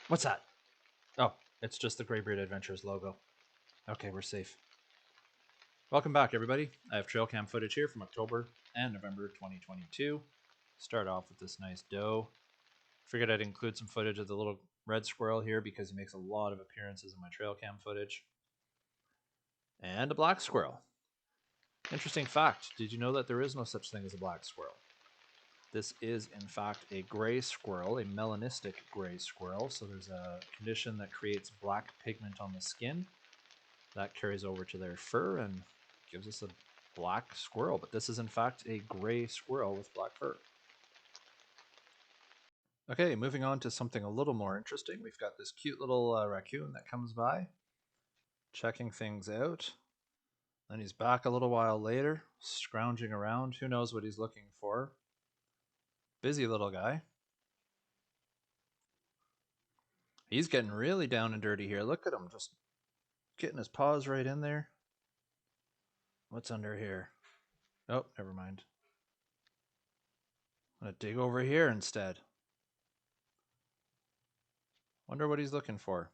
What's that? Oh, it's just the Greybeard Adventures logo. Okay, we're safe. Welcome back, everybody. I have trail cam footage here from October and November 2022. Start off with this nice doe. Figured I'd include some footage of the little red squirrel here because he makes a lot of appearances in my trail cam footage. And a black squirrel. Interesting fact, did you know that there is no such thing as a black squirrel? This is, in fact, a gray squirrel, a melanistic gray squirrel. So there's a condition that creates black pigment on the skin. That carries over to their fur and gives us a black squirrel. But this is, in fact, a gray squirrel with black fur. Okay, moving on to something a little more interesting. We've got this cute little raccoon that comes by, checking things out. Then he's back a little while later, scrounging around. Who knows what he's looking for? Busy little guy. He's getting really down and dirty here. Look at him, just getting his paws right in there. What's under here? Oh, never mind. I'm going to dig over here instead. Wonder what he's looking for.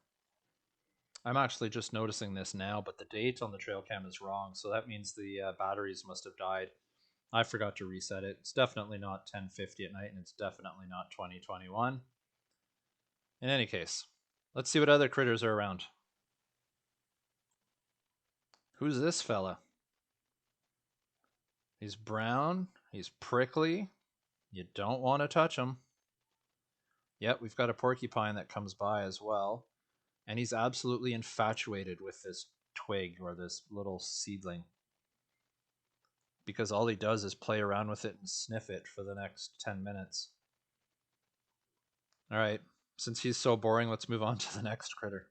I'm actually just noticing this now, but the date on the trail cam is wrong, so that means the batteries must have died. I forgot to reset it. It's definitely not 10:50 at night, and it's definitely not 2021. In any case, let's see what other critters are around. Who's this fella? He's brown. He's prickly. You don't want to touch him. Yep, we've got a porcupine that comes by as well. And he's absolutely infatuated with this twig or this little seedling. Because all he does is play around with it and sniff it for the next 10 minutes. Alright, since he's so boring, let's move on to the next critter.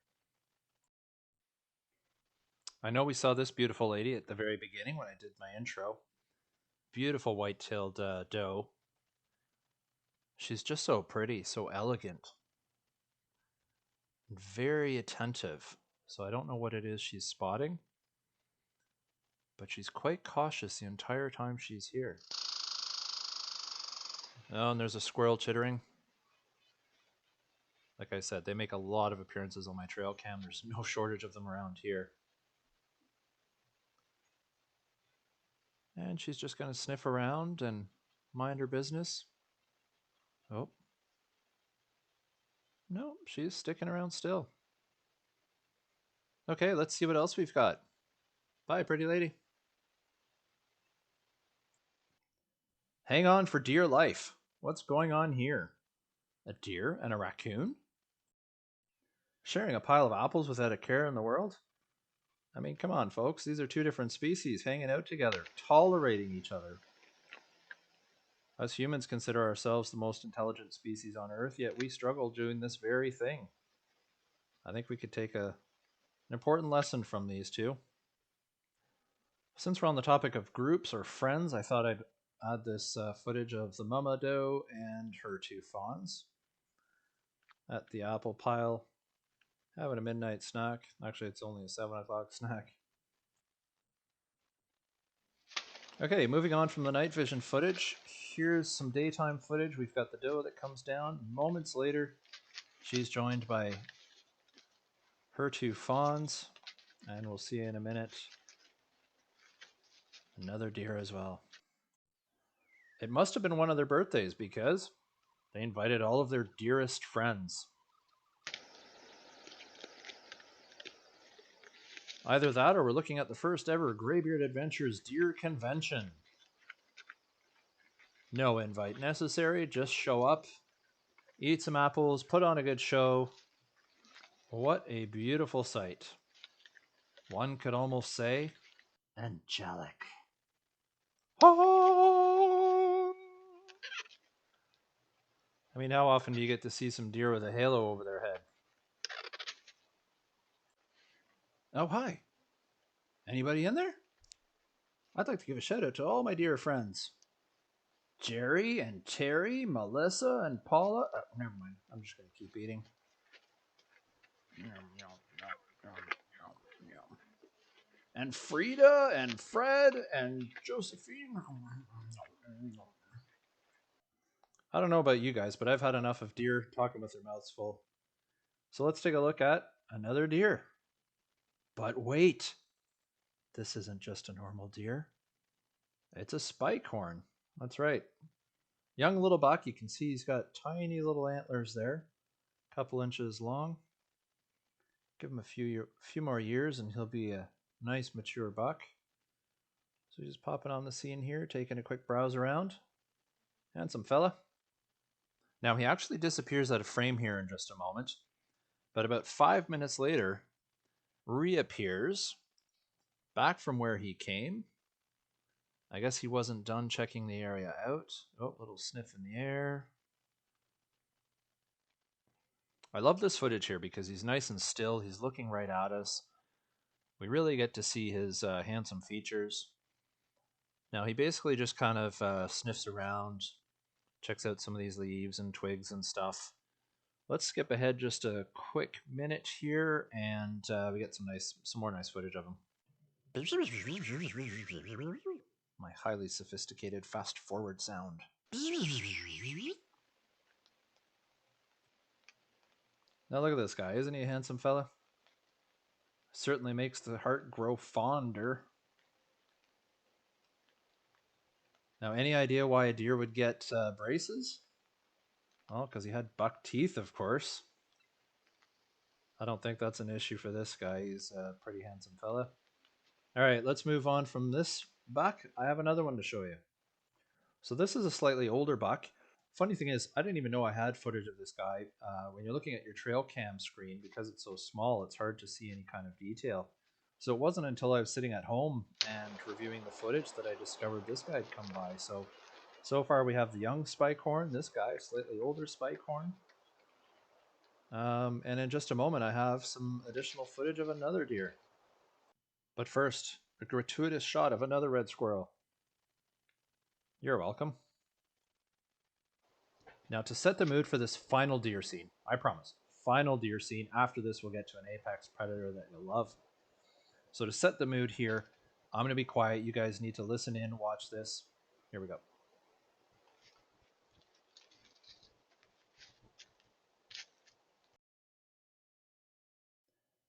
I know we saw this beautiful lady at the very beginning when I did my intro. Beautiful white-tailed doe. She's just so pretty, so elegant. And very attentive. So I don't know what it is she's spotting. But she's quite cautious the entire time she's here. Oh, and there's a squirrel chittering. Like I said, they make a lot of appearances on my trail cam. There's no shortage of them around here. And she's just going to sniff around and mind her business. Oh. No, she's sticking around still. Okay, let's see what else we've got. Bye, pretty lady. Hang on for dear life. What's going on here? A deer and a raccoon? Sharing a pile of apples without a care in the world? I mean, come on, folks. These are two different species hanging out together, tolerating each other. Us humans consider ourselves the most intelligent species on Earth, yet we struggle doing this very thing. I think we could take an important lesson from these two. Since we're on the topic of groups or friends, I thought I'd add this footage of the mama doe and her two fawns at the apple pile, having a midnight snack. Actually, it's only a 7 o'clock snack. Okay, moving on from the night vision footage, here's some daytime footage. We've got the doe that comes down. Moments later, she's joined by her two fawns, and we'll see in a minute another deer as well. It must have been one of their birthdays because they invited all of their dearest friends. Either that or we're looking at the first ever Greybeard Adventures Deer Convention. No invite necessary, just show up, eat some apples, put on a good show. What a beautiful sight. One could almost say, angelic. I mean, how often do you get to see some deer with a halo over their head? Oh, hi. Anybody in there? I'd like to give a shout out to all my dear friends. Jerry and Terry, Melissa and Paula. Never mind. I'm just going to keep eating. And Frida and Fred and Josephine. I don't know about you guys, but I've had enough of deer talking with their mouths full. So let's take a look at another deer. But wait, this isn't just a normal deer. It's a spikehorn. That's right. Young little buck. You can see he's got tiny little antlers there, a couple inches long. Give him a few more years and he'll be a nice mature buck. So just popping on the scene here, taking a quick browse around. Handsome fella. Now he actually disappears out of frame here in just a moment, but about 5 minutes later, reappears back from where he came. I guess he wasn't done checking the area out. Oh, little sniff in the air. I love this footage here because he's nice and still. He's looking right at us. We really get to see his handsome features. Now he basically just kind of sniffs around, checks out some of these leaves and twigs and stuff. Let's skip ahead just a quick minute here, and we get some more nice footage of him. My highly sophisticated fast forward sound. Now look at this guy. Isn't he a handsome fella? Certainly makes the heart grow fonder. Now, any idea why a deer would get braces? Well, because he had buck teeth, of course. I don't think that's an issue for this guy. He's a pretty handsome fella. All right, let's move on from this buck. I have another one to show you. So this is a slightly older buck. Funny thing is, I didn't even know I had footage of this guy. When you're looking at your trail cam screen, because it's so small, it's hard to see any kind of detail. So it wasn't until I was sitting at home and reviewing the footage that I discovered this guy had come by. So far we have the young spikehorn, this guy, slightly older spikehorn. And in just a moment, I have some additional footage of another deer. But first, a gratuitous shot of another red squirrel. You're welcome. Now, to set the mood for this final deer scene, I promise, final deer scene. After this, we'll get to an apex predator that you'll love. So to set the mood here, I'm going to be quiet. You guys need to listen in, watch this. Here we go.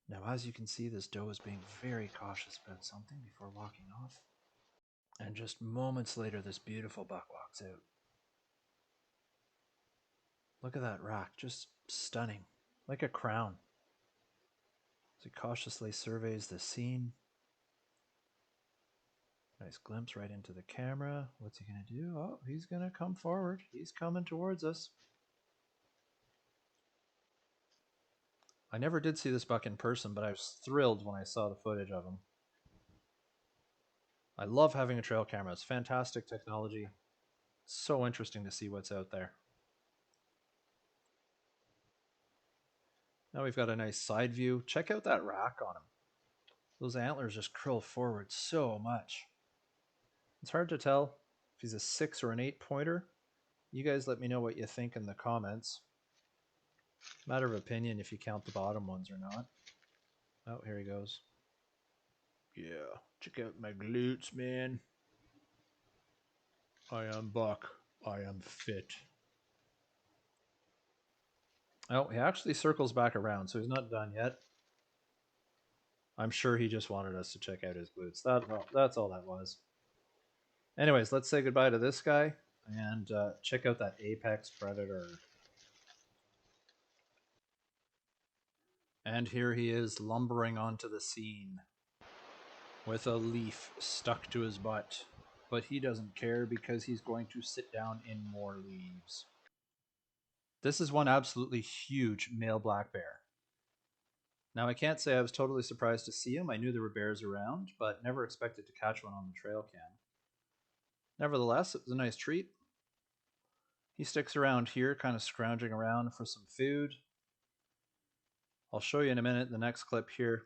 Now, as you can see, this doe is being very cautious about something before walking off. And just moments later, this beautiful buck walks out. Look at that rack, just stunning, like a crown. As he cautiously surveys the scene. Nice glimpse right into the camera. What's he going to do? Oh, he's going to come forward. He's coming towards us. I never did see this buck in person, but I was thrilled when I saw the footage of him. I love having a trail camera. It's fantastic technology. It's so interesting to see what's out there. Now we've got a nice side view. Check out that rack on him. Those antlers just curl forward so much. It's hard to tell if he's a 6 or an 8 pointer. You guys let me know what you think in the comments. Matter of opinion if you count the bottom ones or not. Oh, here he goes. Yeah, check out my glutes, man. I am buck. I am fit. Oh, he actually circles back around, so he's not done yet. I'm sure he just wanted us to check out his glutes. That's all that was. Anyways, let's say goodbye to this guy and check out that apex predator. And here he is lumbering onto the scene with a leaf stuck to his butt. But he doesn't care because he's going to sit down in more leaves. This is one absolutely huge male black bear. Now, I can't say I was totally surprised to see him. I knew there were bears around, but never expected to catch one on the trail cam. Nevertheless, it was a nice treat. He sticks around here, kind of scrounging around for some food. I'll show you in a minute, the next clip here.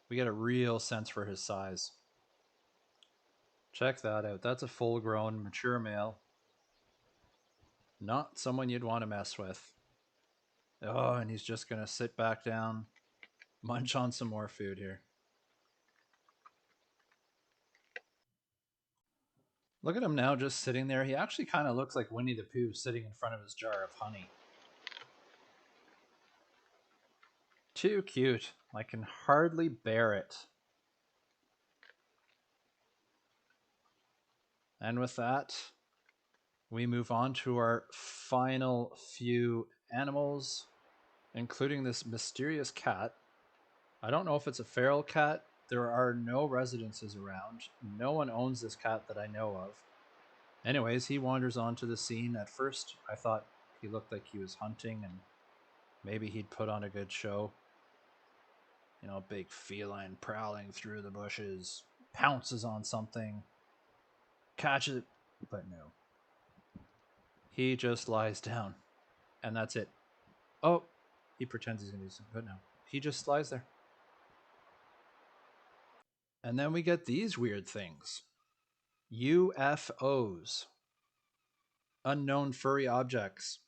We get a real sense for his size. Check that out. That's a full-grown, mature male. Not someone you'd want to mess with. Oh, and he's just going to sit back down, munch on some more food here. Look at him now just sitting there. He actually kind of looks like Winnie the Pooh sitting in front of his jar of honey. Too cute. I can hardly bear it. And with that, we move on to our final few animals, including this mysterious cat. I don't know if it's a feral cat. There are no residences around. No one owns this cat that I know of. Anyways, he wanders onto the scene. At first, I thought he looked like he was hunting and maybe he'd put on a good show. You know, big feline prowling through the bushes, pounces on something, catches it, but no. He just lies down, and that's it. Oh, he pretends he's going to do something, but no. He just lies there. And then we get these weird things. UFOs. Unknown furry objects.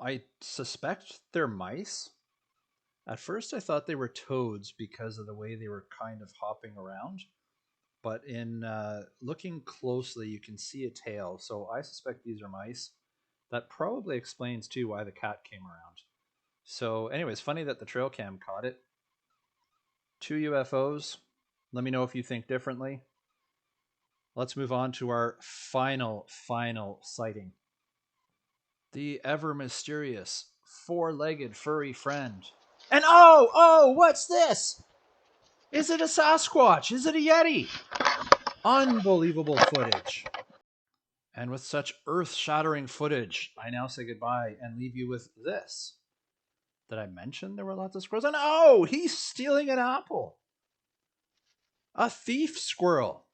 I suspect they're mice. At first, I thought they were toads because of the way they were kind of hopping around. But in looking closely, you can see a tail. So I suspect these are mice. That probably explains, too, why the cat came around. So anyways, funny that the trail cam caught it. 2 UFOs. Let me know if you think differently. Let's move on to our final sighting. The ever mysterious 4-legged furry friend. And oh, what's this? Is it a Sasquatch? Is it a Yeti? Unbelievable footage. And with such earth-shattering footage, I now say goodbye and leave you with this. Did I mention there were lots of squirrels? And oh, he's stealing an apple. A thief squirrel.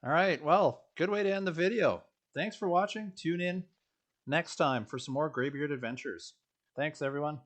All right, well, good way to end the video. Thanks for watching. Tune in next time for some more Greybeard adventures. Thanks, everyone.